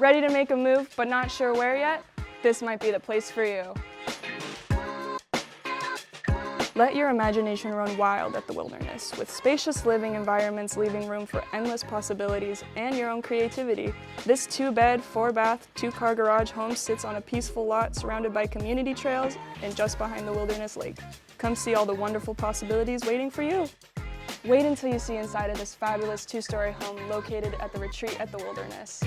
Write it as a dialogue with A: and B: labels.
A: Ready to make a move but not sure where yet? This might be the place for you. Let your imagination run wild at the Wilderness, with spacious living environments leaving room for endless possibilities and your own creativity. This 2-bed, 4-bath, 2-car garage home sits on a peaceful lot surrounded by community trails and just behind the Wilderness Lake. Come see all the wonderful possibilities waiting for you. Wait until you see inside of this fabulous 2-story home located at the retreat at the Wilderness.